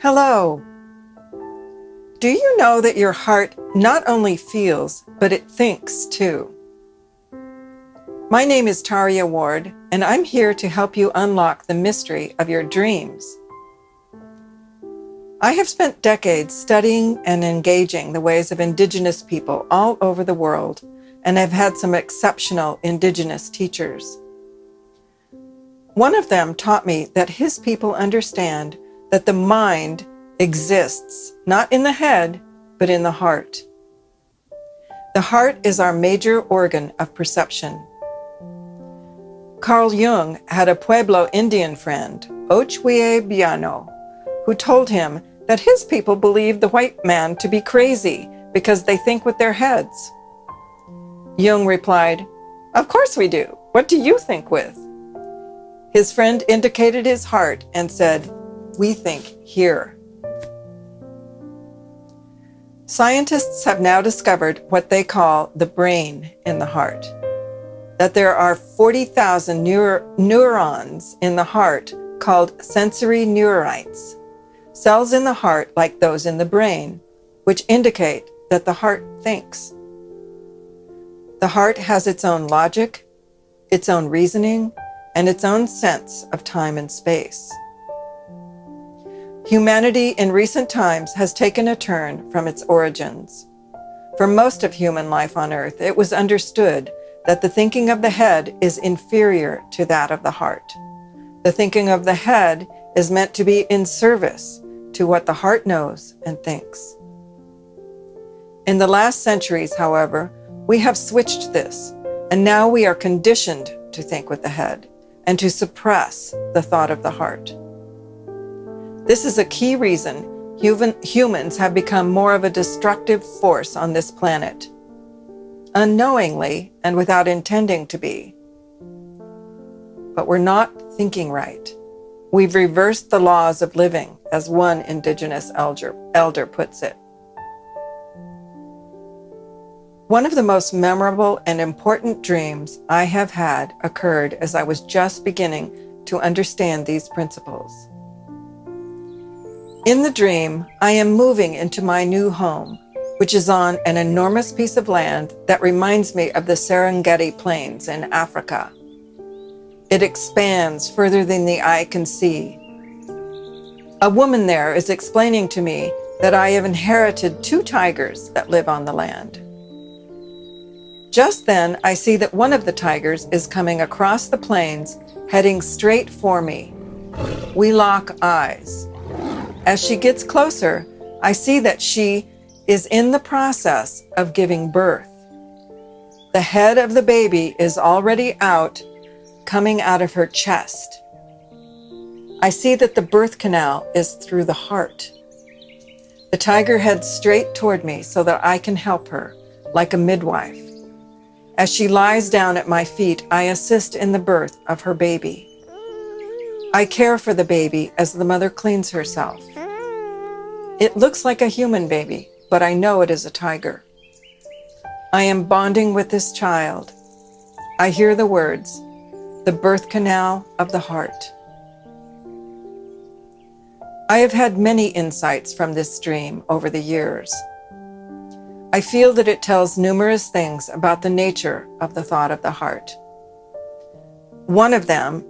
Hello. Do you know that your heart not only feels, but it thinks too? My name is Tayria Ward, and I'm here to help you unlock the mystery of your dreams. I have spent decades studying and engaging the ways of Indigenous people all over the world, and have had some exceptional Indigenous teachers. One of them taught me that his people understand that the mind exists not in the head, but in the heart. The heart is our major organ of perception. Carl Jung had a Pueblo Indian friend, Ochwie Biano, who told him that his people believed the white man to be crazy because they think with their heads. Jung replied, "Of course we do. What do you think with?" His friend indicated his heart and said, "We think here." Scientists have now discovered what they call the brain in the heart, that there are 40,000 neurons in the heart called sensory neurites, cells in the heart like those in the brain, which indicate that the heart thinks. The heart has its own logic, its own reasoning, and its own sense of time and space. Humanity in recent times has taken a turn from its origins. For most of human life on Earth, it was understood that the thinking of the head is inferior to that of the heart. The thinking of the head is meant to be in service to what the heart knows and thinks. In the last centuries, however, we have switched this, and now we are conditioned to think with the head and to suppress the thought of the heart. This is a key reason humans have become more of a destructive force on this planet, unknowingly and without intending to be. But we're not thinking right. We've reversed the laws of living, as one Indigenous elder puts it. One of the most memorable and important dreams I have had occurred as I was just beginning to understand these principles. In the dream, I am moving into my new home, which is on an enormous piece of land that reminds me of the Serengeti Plains in Africa. It expands further than the eye can see. A woman there is explaining to me that I have inherited 2 tigers that live on the land. Just then, I see that one of the tigers is coming across the plains, heading straight for me. We lock eyes. As she gets closer, I see that she is in the process of giving birth. The head of the baby is already out, coming out of her chest. I see that the birth canal is through the heart. The tiger heads straight toward me so that I can help her, like a midwife. As she lies down at my feet, I assist in the birth of her baby. I care for the baby as the mother cleans herself. It looks like a human baby, but I know it is a tiger. I am bonding with this child. I hear the words, the birth canal of the heart. I have had many insights from this dream over the years. I feel that it tells numerous things about the nature of the thought of the heart. One of them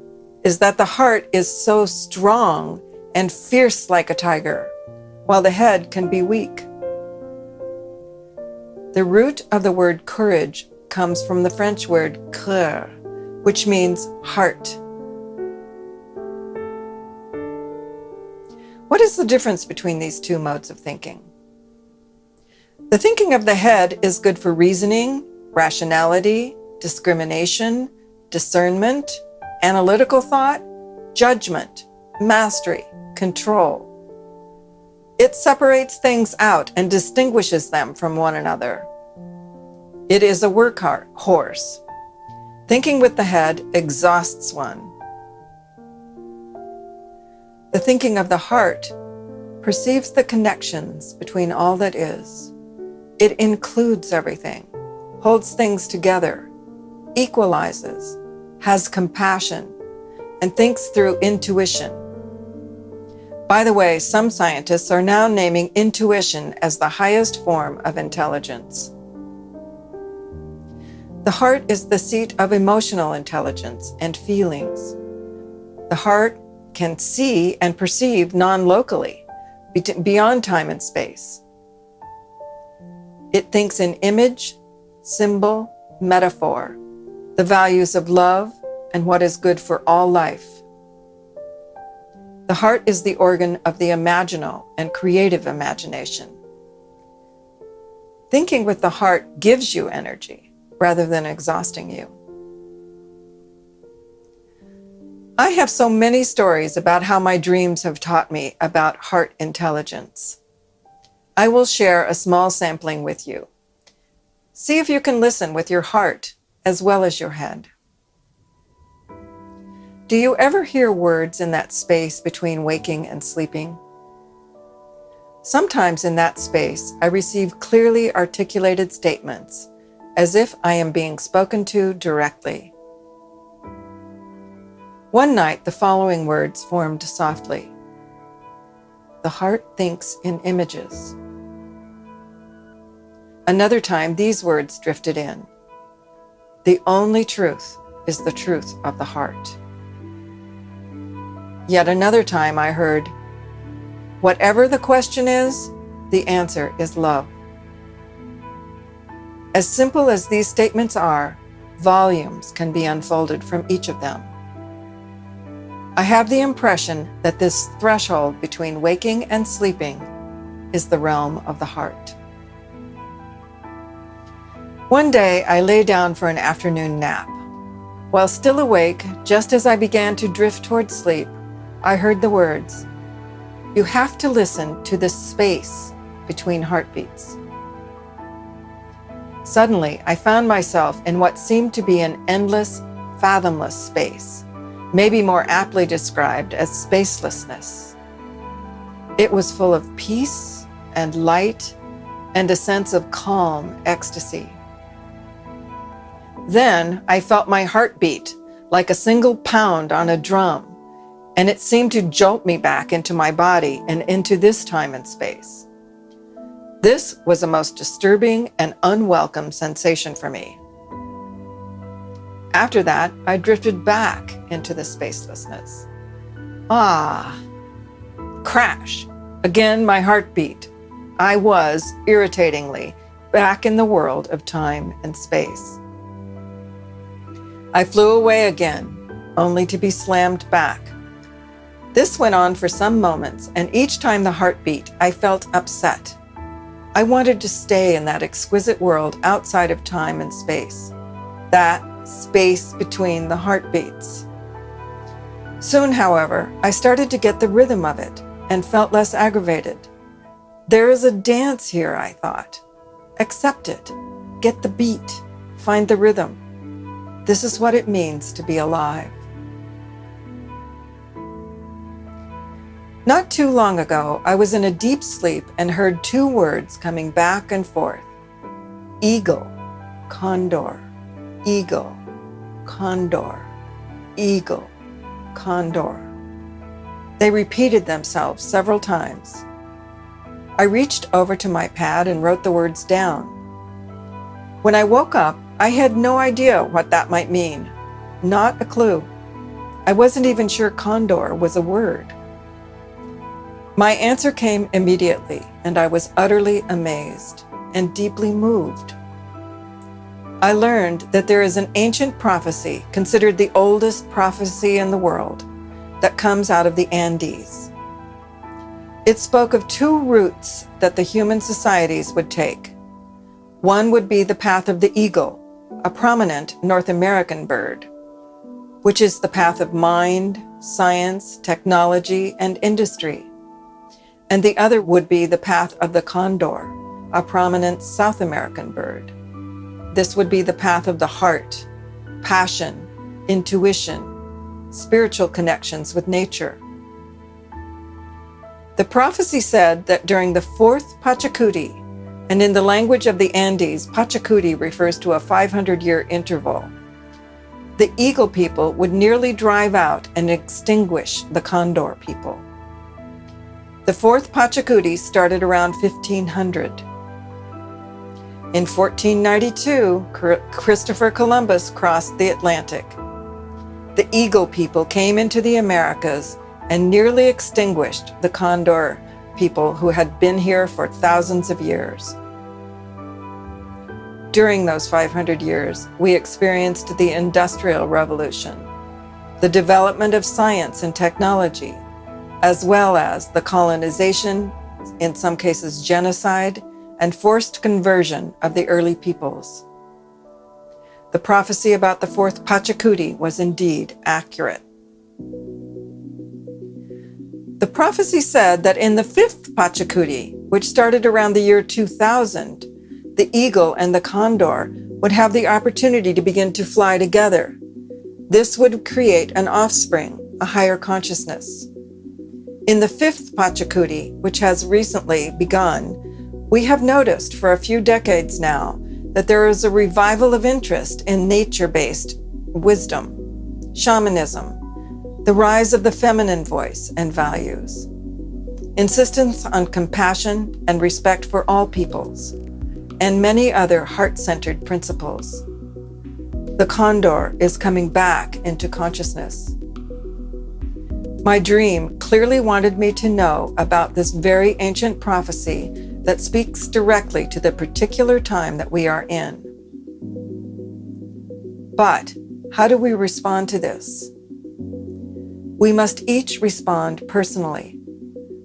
is that the heart is so strong and fierce like a tiger, while the head can be weak. The root of the word courage comes from the French word cœur, which means heart. What is the difference between these 2 modes of thinking? The thinking of the head is good for reasoning, rationality, discrimination, discernment, analytical thought, judgment, mastery, control. It separates things out and distinguishes them from one another. It is a workhorse. Thinking with the head exhausts one. The thinking of the heart perceives the connections between all that is. It includes everything, holds things together, equalizes, has compassion, and thinks through intuition. By the way, some scientists are now naming intuition as the highest form of intelligence. The heart is the seat of emotional intelligence and feelings. The heart can see and perceive non-locally, beyond time and space. It thinks in image, symbol, metaphor, the values of love, and what is good for all life. The heart is the organ of the imaginal and creative imagination. Thinking with the heart gives you energy rather than exhausting you. I have so many stories about how my dreams have taught me about heart intelligence. I will share a small sampling with you. See if you can listen with your heart as well as your head. Do you ever hear words in that space between waking and sleeping? Sometimes in that space, I receive clearly articulated statements, as if I am being spoken to directly. One night, the following words formed softly. The heart thinks in images. Another time, these words drifted in. The only truth is the truth of the heart. Yet another time I heard, whatever the question is, the answer is love. As simple as these statements are, volumes can be unfolded from each of them. I have the impression that this threshold between waking and sleeping is the realm of the heart. One day, I lay down for an afternoon nap. While still awake, just as I began to drift toward sleep, I heard the words, "You have to listen to the space between heartbeats." Suddenly, I found myself in what seemed to be an endless, fathomless space, maybe more aptly described as spacelessness. It was full of peace and light and a sense of calm ecstasy. Then I felt my heart beat like a single pound on a drum, and it seemed to jolt me back into my body and into this time and space. This was a most disturbing and unwelcome sensation for me. After that, I drifted back into the spacelessness. Crash! Again, my heart beat. I was, irritatingly, back in the world of time and space. I flew away again, only to be slammed back. This went on for some moments, and each time the heart beat, I felt upset. I wanted to stay in that exquisite world outside of time and space, that space between the heartbeats. Soon, however, I started to get the rhythm of it and felt less aggravated. There is a dance here, I thought. Accept it. Get the beat. Find the rhythm. This is what it means to be alive. Not too long ago, I was in a deep sleep and heard two words coming back and forth. Eagle, condor, eagle, condor, eagle, condor. They repeated themselves several times. I reached over to my pad and wrote the words down. When I woke up, I had no idea what that might mean. Not a clue. I wasn't even sure condor was a word. My answer came immediately, and I was utterly amazed and deeply moved. I learned that there is an ancient prophecy, considered the oldest prophecy in the world, that comes out of the Andes. It spoke of two routes that the human societies would take. One would be the path of the eagle, a prominent North American bird, which is the path of mind, science, technology, and industry. And the other would be the path of the condor, a prominent South American bird. This would be the path of the heart, passion, intuition, spiritual connections with nature. The prophecy said that during the fourth Pachacuti, and in the language of the Andes, Pachacuti refers to a 500-year interval, the eagle people would nearly drive out and extinguish the condor people. The fourth Pachacuti started around 1500. In 1492, Christopher Columbus crossed the Atlantic. The Eagle people came into the Americas and nearly extinguished the Condor people who had been here for thousands of years. During those 500 years, we experienced the Industrial Revolution, the development of science and technology, as well as the colonization, in some cases genocide, and forced conversion of the early peoples. The prophecy about the fourth Pachacuti was indeed accurate. The prophecy said that in the fifth Pachacuti, which started around the year 2000, the eagle and the condor would have the opportunity to begin to fly together. This would create an offspring, a higher consciousness. In the fifth Pachacuti, which has recently begun, we have noticed for a few decades now that there is a revival of interest in nature-based wisdom, shamanism, the rise of the feminine voice and values, insistence on compassion and respect for all peoples, and many other heart-centered principles. The condor is coming back into consciousness. My dream clearly wanted me to know about this very ancient prophecy that speaks directly to the particular time that we are in. But how do we respond to this? We must each respond personally.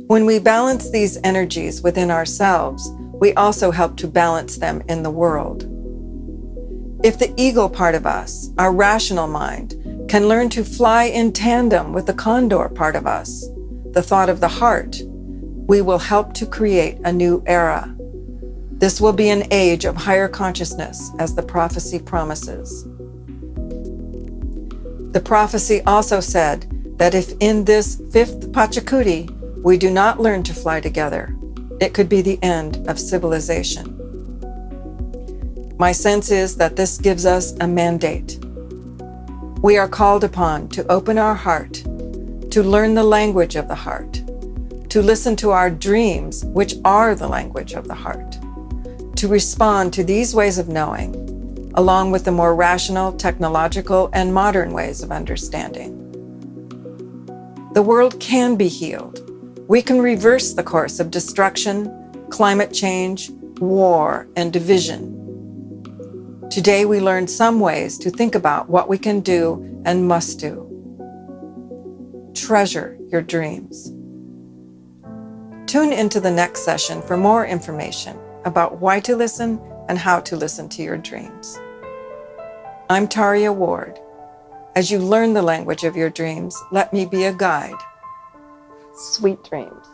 When we balance these energies within ourselves, we also help to balance them in the world. If the eagle part of us, our rational mind, can learn to fly in tandem with the condor part of us, the thought of the heart, we will help to create a new era. This will be an age of higher consciousness, as the prophecy promises. The prophecy also said that if in this fifth Pachacuti we do not learn to fly together, it could be the end of civilization. My sense is that this gives us a mandate. We are called upon to open our heart, to learn the language of the heart, to listen to our dreams, which are the language of the heart, to respond to these ways of knowing, along with the more rational, technological, and modern ways of understanding. The world can be healed. We can reverse the course of destruction, climate change, war, and division. Today we learned some ways to think about what we can do and must do. Treasure your dreams. Tune into the next session for more information about why to listen and how to listen to your dreams. I'm Tayria Ward. As you learn the language of your dreams, let me be a guide. Sweet dreams.